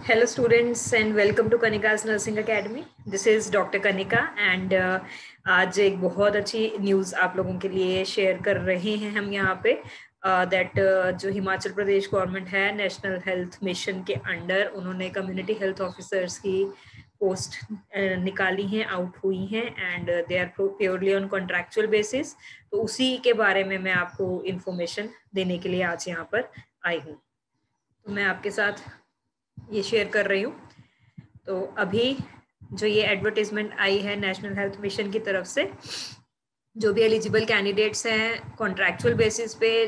Hello students and welcome to Kanika's Nursing Academy. This is Dr. Kanika and आज एक बहुत अच्छी news आप लोगों के लिए शेयर कर रहे हैं हम यहाँ पे दैट जो हिमाचल प्रदेश गवर्नमेंट है नेशनल हेल्थ मिशन के अंडर उन्होंने कम्युनिटी हेल्थ ऑफिसर्स की पोस्ट निकाली हैं, आउट हुई हैं and they are purely on contractual basis. तो उसी के बारे में मैं आपको इंफॉर्मेशन देने के लिए आज यहाँ पर आई हूँ। तो मैं आपके साथ ये शेयर कर रही हूँ। तो अभी जो ये एडवर्टाइजमेंट आई है नेशनल हेल्थ मिशन की तरफ से, जो भी एलिजिबल कैंडिडेट्स हैं कॉन्ट्रैक्चुअल बेसिस पे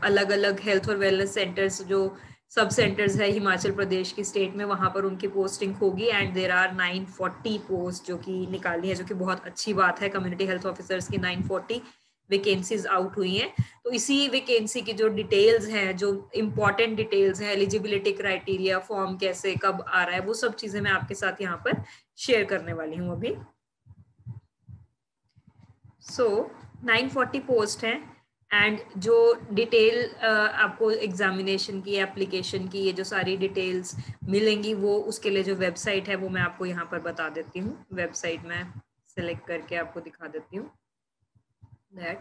अलग अलग हेल्थ और वेलनेस सेंटर्स जो सब सेंटर्स है हिमाचल प्रदेश की स्टेट में, वहाँ पर उनकी पोस्टिंग होगी एंड देर आर 940 पोस्ट जो कि निकाली है, जो कि बहुत अच्छी बात है। कम्युनिटी हेल्थ ऑफिसर्स की 940 वैकेंसीज आउट हुई हैं। तो इसी वैकेंसी की जो डिटेल्स हैं, जो इम्पोर्टेंट डिटेल्स हैं, एलिजिबिलिटी क्राइटेरिया, फॉर्म कैसे कब आ रहा है, वो सब चीजें मैं आपके साथ यहाँ पर शेयर करने वाली हूँ अभी। सो 940 पोस्ट हैं एंड जो डिटेल आपको एग्जामिनेशन की, एप्लीकेशन की, ये जो सारी डिटेल्स मिलेंगी वो उसके लिए जो वेबसाइट है वो मैं आपको यहाँ पर बता देती हूँ। वेबसाइट मैं सिलेक्ट करके आपको दिखा देती हूँ। That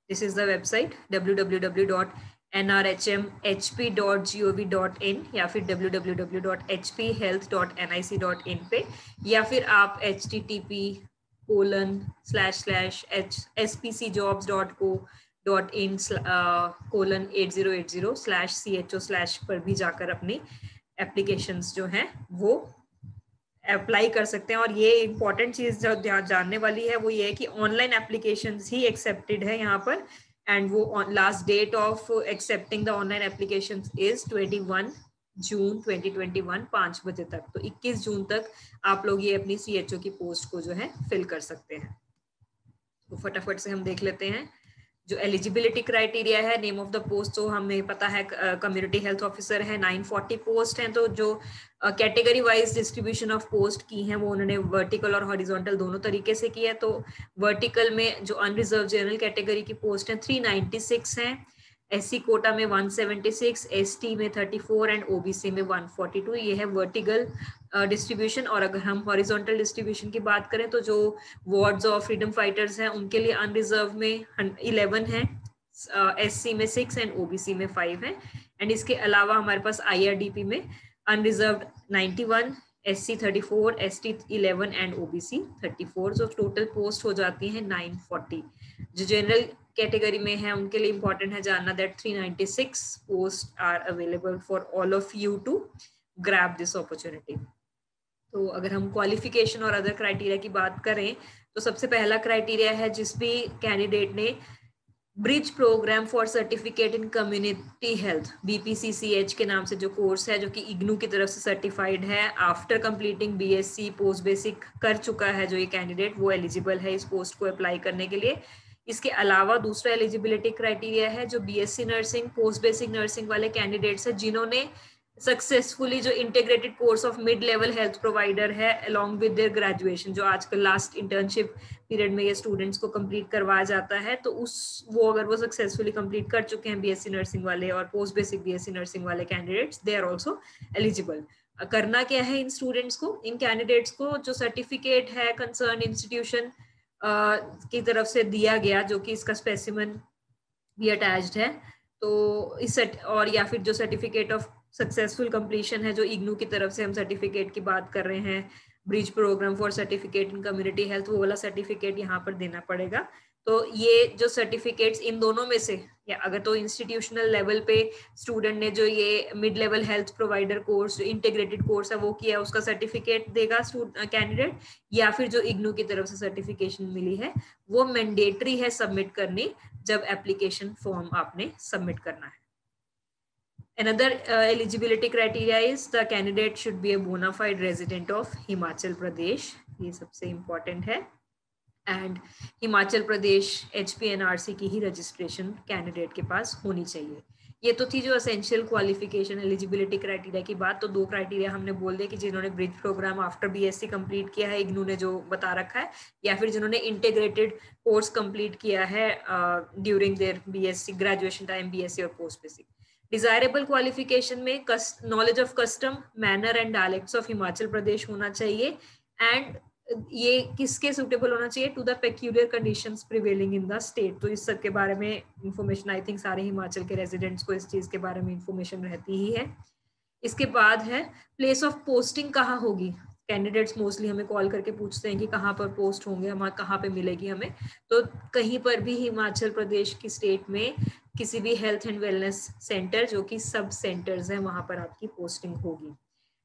this is the website www.nrhmhp.gov.in या फिर www.hphealth.nic.in पे, या फिर आप http://spcjobs.co.in:8080/cho/ पर भी जाकर अपनी एप्लीकेशंस जो हैं वो अप्लाई कर सकते हैं। और ये इंपॉर्टेंट चीज जो जानने वाली है वो ये है कि ऑनलाइन एप्लीकेशंस ही एक्सेप्टेड है यहाँ पर एंड वो last date of accepting the online applications is 21 June 2021 5 बजे तक। तो 21 जून तक आप लोग ये अपनी CHO की पोस्ट को जो है फिल कर सकते हैं। तो फटाफट से हम देख लेते हैं जो एलिजिबिलिटी क्राइटेरिया है। नेम ऑफ द पोस्ट तो हमें पता है, कम्युनिटी हेल्थ ऑफिसर है, 940 पोस्ट हैं। तो जो category wise distribution of post की हैं वो उन्होंने वर्टिकल और हॉरिजॉन्टल दोनों तरीके से की है। तो वर्टिकल में जो अनरिजर्व जनरल कैटेगरी की पोस्ट है 396 हैं, SC कोटा में 176, ST में 34 एंड OBC में 142। ये है वर्टिकल डिस्ट्रीब्यूशन। और अगर हम हॉरिजॉन्टल डिस्ट्रीब्यूशन की बात करें तो जो वार्ड्स ऑफ फ्रीडम फाइटर्स हैं उनके लिए अनरिजर्व में 11 है, SC में 6 एंड OBC में 5 है। एंड इसके अलावा हमारे पास IRDP में unreserved 91, SC 34, ST 11 and OBC 34। जो टोटल पोस्ट हो जाती है 940। जो जनरल कैटेगरी में है उनके लिए इंपॉर्टेंट है जानना that 396 post are available for all of you to grab this opportunity. तो अगर हम क्वालिफिकेशन और अदर क्राइटेरिया की बात करें तो सबसे पहला क्राइटेरिया है जिस भी कैंडिडेट ने bridge program for certificate in community health BPCCH के नाम से जो कोर्स है, जो कि इग्नू की तरफ से सर्टिफाइड है, after completing BSc post basic कर चुका है जो ये कैंडिडेट, वो एलिजिबल है इस पोस्ट को अप्लाई करने के लिए। इसके अलावा दूसरा एलिजिबिलिटी क्राइटेरिया है जो BSc nursing post basic nursing वाले कैंडिडेट्स हैं जिन्होंने सक्सेसफुली जो integrated course of mid level health provider है अलॉन्ग विद देयर ग्रेजुएशन, जो आजकल लास्ट इंटर्नशिप पीरियड में ये स्टूडेंट्स को कंप्लीट करवाया जाता है, तो अगर वो सक्सेसफुली कंप्लीट कर चुके हैं BSc नर्सिंग वाले और पोस्ट बेसिक BSc नर्सिंग वाले candidates, they are also eligible. करना क्या है इन स्टूडेंट्स को, इन कैंडिडेट्स को जो सर्टिफिकेट है कंसर्न इंस्टीट्यूशन की तरफ से दिया गया, जो कि इसका स्पेसिमन भी अटैच्ड है, तो इस और या फिर जो सर्टिफिकेट ऑफ सक्सेसफुल कंप्लीशन है जो इग्नू की तरफ से हम सर्टिफिकेट की बात कर रहे हैं, bridge program for certificate in community health, वो वाला सर्टिफिकेट यहाँ पर देना पड़ेगा। तो ये जो सर्टिफिकेट्स इन दोनों में से, या अगर तो इंस्टीट्यूशनल लेवल पे स्टूडेंट ने जो ये mid level health provider course जो इंटीग्रेटेड कोर्स है वो किया, उसका सर्टिफिकेट देगा कैंडिडेट, या फिर जो इग्नू की तरफ से सर्टिफिकेशन मिली है वो मैंडेटरी है सबमिट करनी जब एप्लीकेशन फॉर्म आपने सबमिट करना है। Another eligibility criteria is the candidate should be a bona fide resident of Himachal Pradesh. ये सबसे important है। एंड हिमाचल प्रदेश HPNRC की ही रजिस्ट्रेशन कैंडिडेट के पास होनी चाहिए। ये तो थी जो एसेंशियल क्वालिफिकेशन एलिजिबिलिटी क्राइटेरिया की बात। तो दो क्राइटेरिया हमने बोल दिया कि जिन्होंने bridge program after BSc complete किया है, इग्नू ने जो बता रखा है, या फिर जिन्होंने इंटीग्रेटेड कोर्स कंप्लीट किया है during their BSc graduation time, BSc और पोस्ट बेसिक। डिजायरेबल क्वालिफिकेशन में knowledge of custom, manner and dialects of Himachal Pradesh होना चाहिए, एंड ये किसके सुटेबल होना चाहिए, to the peculiar conditions prevailing in the state. तो इस सब के बारे में इंफॉर्मेशन आई थिंक सारे हिमाचल के रेजिडेंट्स को इस चीज के बारे में इंफॉर्मेशन रहती ही है। इसके बाद है प्लेस ऑफ पोस्टिंग कहाँ होगी। कैंडिडेट्स मोस्टली हमें कॉल करके पूछते हैं कि कहाँ पर पोस्ट होंगे, हम कहाँ पे मिलेगी हमें। तो कहीं पर भी हिमाचल प्रदेश की स्टेट में किसी भी हेल्थ एंड वेलनेस सेंटर जो कि सब सेंटर्स है वहां पर आपकी पोस्टिंग होगी।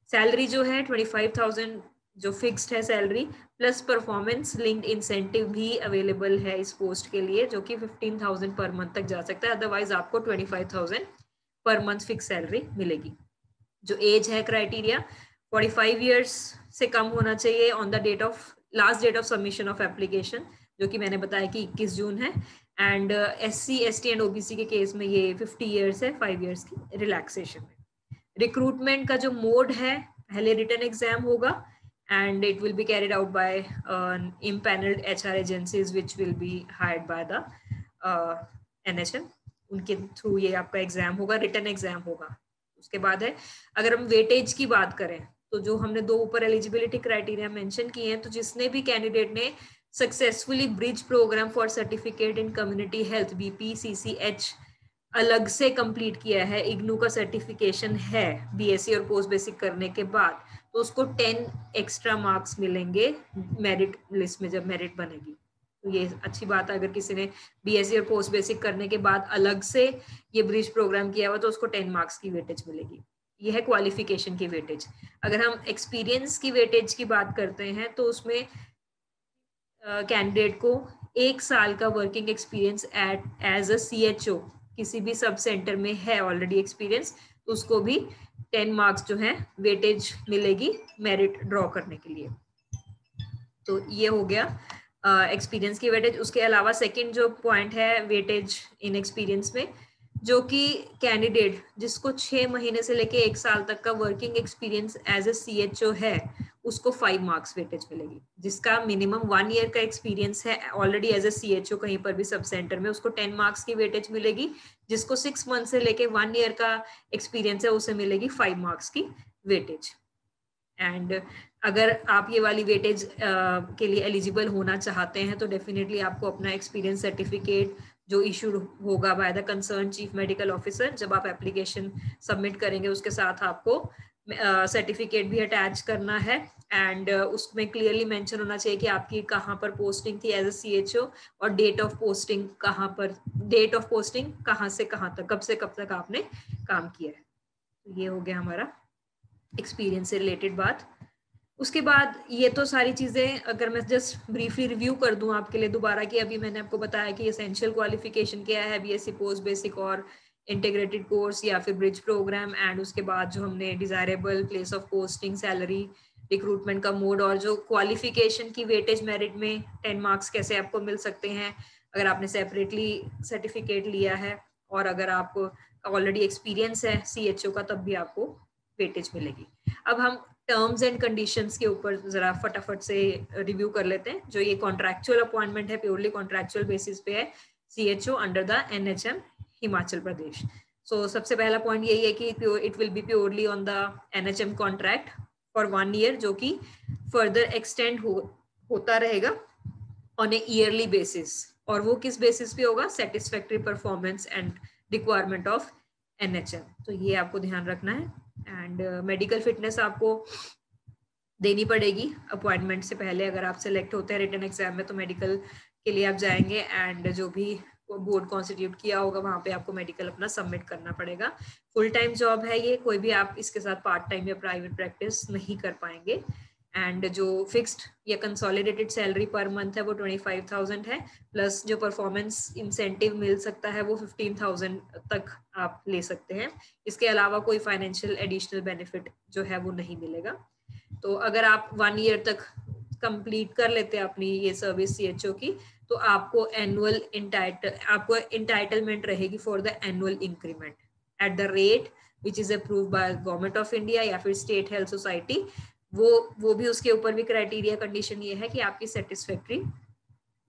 सैलरी जो है 25,000 जो फिक्स्ड है salary, plus performance linked incentive भी अवेलेबल है इस पोस्ट के लिए, जो कि 15,000 पर मंथ तक जा सकता है। अदरवाइज आपको 25,000 पर मंथ फिक्स सैलरी मिलेगी। जो एज है क्राइटेरिया 45 ईयर्स से कम होना चाहिए on the date of last date of submission of application, जो कि मैंने बताया कि 21 जून है। And SC ST and OBC के केस में ये 50 ईयर्स है, 5 ईयर्स की रिलैक्सेशन में। रिक्रूटमेंट का जो मोड है, पहले रिटन एग्जाम होगा and it will be carried out by impaneled HR agencies which will be hired by the NHM। उनके थ्रू ये आपका एग्जाम होगा, रिटन एग्जाम होगा। उसके बाद है, अगर हम वेटेज की बात करें तो जो हमने दो ऊपर एलिजिबिलिटी क्राइटेरिया मेंशन किए हैं, तो जिसने भी कैंडिडेट ने successfully bridge program for certificate in community health BPCCH अलग से कंप्लीट किया है, इग्नू का सर्टिफिकेशन है BSc और पोस्ट बेसिक करने के बाद, तो उसको 10 एक्स्ट्रा मार्क्स मिलेंगे मेरिट लिस्ट में जब मेरिट बनेगी। तो ये अच्छी बात है, अगर किसी ने BSc और पोस्ट बेसिक करने के बाद अलग से ये ब्रिज प्रोग्राम किया हुआ तो उसको 10 मार्क्स की वेटेज मिलेगी। ये है क्वालिफिकेशन की वेटेज। अगर हम एक्सपीरियंस की वेटेज की बात करते हैं तो उसमें कैंडिडेट को 1 साल का working experience as a CHO किसी भी सब सेंटर में है ऑलरेडी एक्सपीरियंस, तो उसको भी 10 मार्क्स जो है वेटेज मिलेगी मेरिट ड्रॉ करने के लिए। तो ये हो गया एक्सपीरियंस की वेटेज। उसके अलावा सेकंड जो पॉइंट है वेटेज इन एक्सपीरियंस में, जो कि कैंडिडेट जिसको 6 महीने से लेके 1 साल तक का working experience as a CHO है उसको 5 मार्क्स वेटेज मिलेगी। जिसका मिनिमम 1 ईयर का एक्सपीरियंस है ऑलरेडी एज ए CHO कहीं पर भी सब सेंटर में, उसको 10 मार्क्स की वेटेज मिलेगी। जिसको 6 मंथ से लेके 1 ईयर का एक्सपीरियंस है उसे मिलेगी 5 मार्क्स की वेटेज। एंड अगर आप ये वाली वेटेज के लिए एलिजिबल होना चाहते हैं तो डेफिनेटली आपको अपना एक्सपीरियंस सर्टिफिकेट जो इशूड होगा by the concern chief medical officer, जब आप एप्लीकेशन सबमिट करेंगे उसके साथ आपको सर्टिफिकेट भी अटैच करना है। एंड उसमें क्लियरली मेंशन होना चाहिए कि आपकी कहाँ पर पोस्टिंग थी एज ए CHO और डेट ऑफ पोस्टिंग कहाँ पर, डेट ऑफ पोस्टिंग कहाँ से कहाँ तक, कब से कब तक आपने काम किया है। तो ये हो गया हमारा एक्सपीरियंस से रिलेटेड बात। उसके बाद ये तो सारी चीजें अगर मैं जस्ट ब्रीफली रिव्यू कर दूं आपके लिए दोबारा कि अभी मैंने आपको बताया कि एसेंशियल क्वालिफिकेशन क्या है, BSc पोस्ट बेसिक और इंटीग्रेटेड कोर्स या फिर ब्रिज प्रोग्राम। एंड उसके बाद जो हमने desirable, place of posting, salary, recruitment का मोड और जो क्वालिफिकेशन की वेटेज मेरिट में 10 मार्क्स कैसे आपको मिल सकते हैं अगर आपने सेपरेटली सर्टिफिकेट लिया है, और अगर आपको ऑलरेडी एक्सपीरियंस है CHO का तब भी आपको वेटेज मिलेगी। अब हम टर्म्स एंड कंडीशंस के ऊपर जरा फटाफट से रिव्यू कर लेते हैं। जो ये कॉन्ट्रैक्चुअल अपॉइंटमेंट है, प्योरली कॉन्ट्रैक्चुअल बेसिस पे है, CHO under the NHM Himachal Pradesh. So सबसे पहला पॉइंट यही है कि it will be purely on the NHM contract for 1 year, जो कि फर्दर एक्सटेंड होता रहेगा ऑन ए ईयरली बेसिस। और वो किस बेसिस पे होगा, satisfactory performance and requirement of NHM। तो ये आपको ध्यान रखना है। एंड मेडिकल फिटनेस आपको देनी पड़ेगी अपॉइंटमेंट से पहले। अगर आप सिलेक्ट होते हैं रिटन एग्जाम में तो मेडिकल के लिए आप जाएंगे एंड जो भी बोर्ड कॉन्स्टिट्यूट किया होगा वहां पे आपको मेडिकल अपना सबमिट करना पड़ेगा। फुल टाइम जॉब है ये, कोई भी आप इसके साथ पार्ट टाइम या प्राइवेट प्रैक्टिस नहीं कर पाएंगे। एंड जो फिक्स्ड या कंसोलिडेटेड सैलरी पर मंथ है वो 25,000 है, प्लस जो परफॉर्मेंस इंसेंटिव मिल सकता है वो 15,000 तक आप ले सकते हैं। इसके अलावा कोई फाइनेंशियल एडिशनल बेनिफिट जो है वो नहीं मिलेगा। तो अगर आप 1 ईयर तक कंप्लीट कर लेते हैं अपनी ये सर्विस CHO की, तो आपको इंटाइटलमेंट रहेगी for the annual increment at the rate which is approved by government of India या फिर स्टेट हेल्थ सोसाइटी। वो भी उसके ऊपर भी क्राइटेरिया कंडीशन ये है कि आपकी सेटिस्फैक्टरी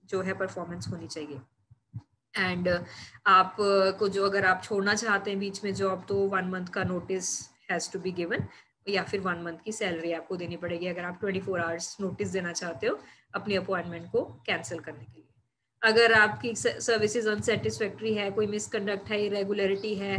जो है परफॉर्मेंस होनी चाहिए। एंड आप को जो अगर आप छोड़ना चाहते हैं बीच में जॉब तो 1 मंथ का notice has to be given, या फिर 1 मंथ की सैलरी आपको देनी पड़ेगी अगर आप 24 आवर्स नोटिस देना चाहते हो अपनी अपॉइंटमेंट को कैंसिल करने के लिए। अगर आपकी सर्विसेज अनसेटिस्फैक्ट्री है, कोई मिसकंडक्ट है, इरेगुलरिटी है,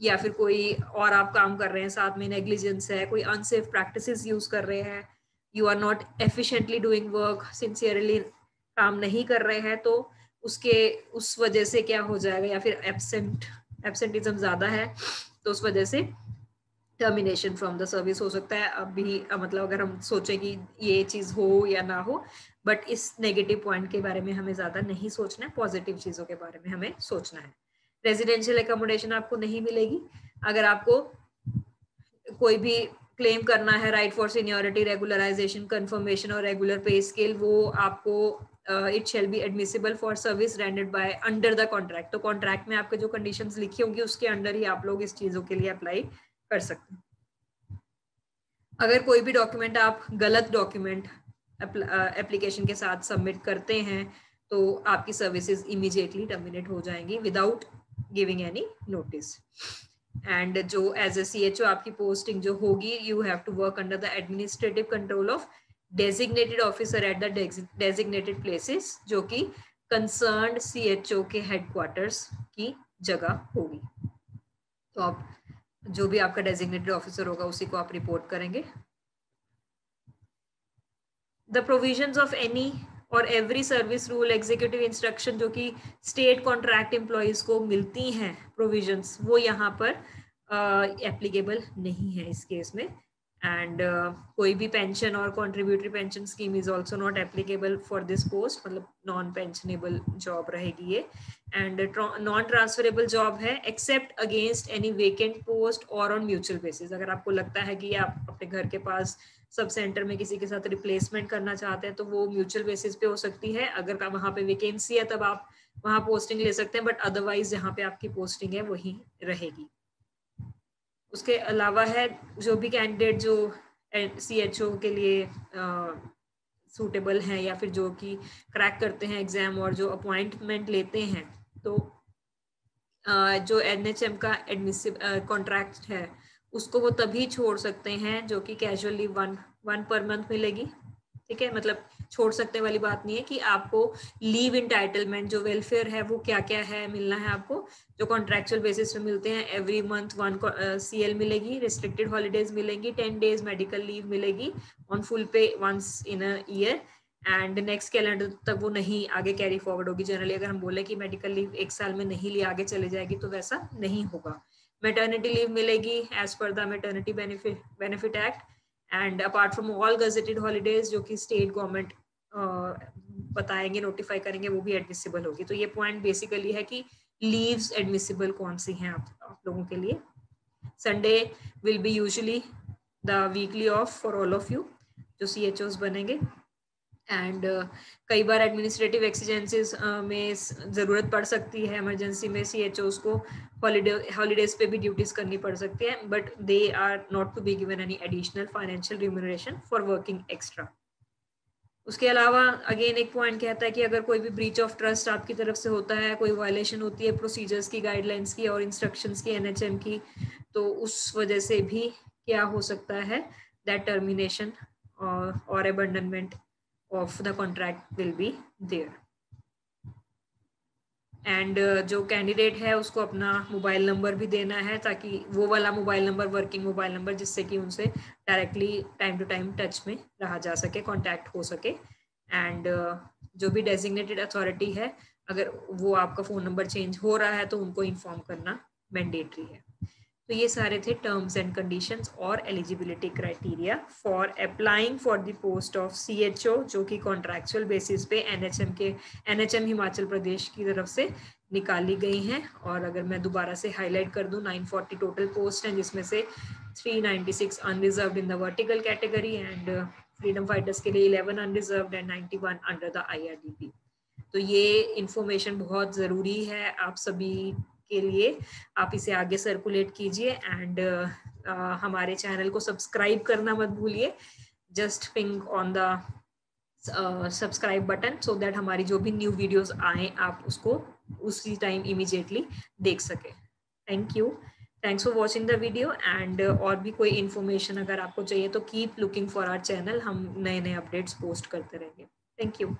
या फिर कोई और आप काम कर रहे हैं साथ में नेग्लिजेंस है, कोई अनसेफ प्रैक्टिसेस यूज कर रहे हैं, you are not efficiently doing work, sincerely काम नहीं कर रहे हैं, तो उस वजह से क्या हो जाएगा, या फिर एब्सेंटिज्म ज्यादा है तो उस वजह से टर्मिनेशन फ्रॉम द सर्विस हो सकता है। अभी मतलब अगर हम सोचें कि ये चीज हो या ना हो, बट इस नेगेटिव पॉइंट के बारे में हमें ज्यादा नहीं सोचना है, पॉजिटिव चीजों के बारे में हमें सोचना है। रेजिडेंशियल एकोमोडेशन आपको नहीं मिलेगी। अगर आपको कोई भी क्लेम करना है right for seniority, regularization, confirmation और रेगुलर पे स्केल, वो आपको it shall be admissible for service rendered by under the contract. तो कॉन्ट्रैक्ट में आपके जो कंडीशंस लिखी होंगी उसके अंडर ही आप लोग इस चीजों के लिए अप्लाई कर सकते हैं। अगर कोई भी डॉक्यूमेंट आप गलत डॉक्यूमेंट एप्लीकेशन के साथ सबमिट करते हैं तो आपकी सर्विसेज इमीडिएटली टर्मिनेट हो जाएंगी without giving any notice. And जो एज ए CHO आपकी पोस्टिंग जो होगी, you have to work under the administrative control of designated officer at the designated places, जो कि कंसर्न्ड CHO के हेडक्वार्टर्स की जगह होगी। तो आप जो भी आपका डेजिग्नेटेड ऑफिसर होगा उसी को आप रिपोर्ट करेंगे। द प्रोविजंस ऑफ एनी और every service rule, executive instruction जो कि स्टेट कॉन्ट्रैक्ट एम्प्लॉइज को मिलती हैं प्रोविजंस, वो यहाँ पर एप्लीकेबल नहीं है इस केस में। एंड कोई भी पेंशन और contributory pension scheme is also not applicable for this post, मतलब नॉन पेंशनेबल जॉब रहेगी ये। एंड नॉन ट्रांसफरेबल जॉब है except against any vacant post और ऑन म्यूचुअल बेसिस। अगर आपको लगता है कि आप अपने घर के पास सब सेंटर में किसी के साथ रिप्लेसमेंट करना चाहते हैं तो वो म्यूचुअल बेसिस पे हो सकती है। अगर वहां पे वैकेंसी है तब आप वहां पोस्टिंग ले सकते हैं, बट अदरवाइज जहाँ पे आपकी पोस्टिंग है वही रहेगी। उसके अलावा है जो भी कैंडिडेट जो CHO के लिए सूटेबल हैं या फिर जो कि क्रैक करते हैं एग्जाम और जो अपॉइंटमेंट लेते हैं, तो जो NHM का एडमिसिबल कॉन्ट्रैक्ट है उसको वो तभी छोड़ सकते हैं जो कि कैजुअल लीव 1 पर मंथ मिलेगी। ठीक है, मतलब छोड़ सकते वाली बात नहीं है कि आपको लीव इंटाइटलमेंट जो वेलफेयर है वो क्या क्या है मिलना है आपको, जो कॉन्ट्रैक्चुअल बेसिस पे मिलते हैं। एवरी मंथ 1 CL मिलेगी, रिस्ट्रिक्टेड हॉलीडेज मिलेंगी, 10 डेज मेडिकल लीव मिलेगी on full pay once in a year, and next calendar तक वो नहीं आगे कैरी फॉरवर्ड होगी। जनरली अगर हम बोले कि मेडिकल लीव 1 साल में नहीं ली आगे चले जाएगी तो वैसा नहीं होगा। मैटरनिटी लीव मिलेगी as per the maternity benefit act, and apart from all gazetted holidays जो कि स्टेट गवर्नमेंट बताएंगे, नोटिफाई करेंगे, वो भी एडमिसिबल होगी। तो ये पॉइंट बेसिकली है कि लीव्स एडमिसिबल कौन सी हैं आप लोगों के लिए। Sunday will be usually the weekly off for all of you जो CHOs बनेंगे। एंड कई बार एडमिनिस्ट्रेटिव एक्सीजेंसीज में ज़रूरत पड़ सकती है, इमरजेंसी में CHOs को हॉलीडेज पे भी ड्यूटीज करनी पड़ सकती है, but they are not to be given any additional financial remuneration for working extra. उसके अलावा अगेन एक पॉइंट कहता है कि अगर कोई भी ब्रीच ऑफ ट्रस्ट आपकी तरफ से होता है, कोई वायलेशन होती है प्रोसीजर्स की, गाइडलाइंस की और इंस्ट्रक्शंस की NHM की, तो उस वजह से भी क्या हो सकता है, दैट टर्मिनेशन और अबंडनमेंट of the contract will be there. And जो कैंडिडेट है उसको अपना मोबाइल नंबर भी देना है, ताकि वो वाला mobile number working mobile number जिससे कि उनसे directly time to time touch में रहा जा सके, कांटेक्ट हो सके। एंड जो भी डेजिग्नेटेड अथॉरिटी है अगर वो आपका फ़ोन नंबर चेंज हो रहा है तो उनको इन्फॉर्म करना मैंडेटरी है। तो ये सारे थे टर्म्स एंड कंडीशंस और eligibility criteria for applying for the post of CHO जो कि कॉन्ट्रैक्चुअल बेसिस पे NHM हिमाचल प्रदेश की तरफ से निकाली गई हैं। और अगर मैं दोबारा से हाईलाइट कर दूं, 940 टोटल पोस्ट हैं जिसमें से 396 unreserved in the vertical category and freedom fighters के लिए 11 unreserved and 91 under the IRDP। तो ये इंफॉर्मेशन बहुत ज़रूरी है आप सभी के लिए, आप इसे आगे सर्कुलेट कीजिए। एंड हमारे चैनल को सब्सक्राइब करना मत भूलिए, just ping on the subscribe button so that हमारी जो भी न्यू वीडियोस आए आप उसको उसी टाइम इमीडिएटली देख सके। Thank you, thanks for watching the video and और भी कोई इन्फॉर्मेशन अगर आपको चाहिए तो keep looking for our channel, हम नए नए अपडेट्स पोस्ट करते रहेंगे। Thank you.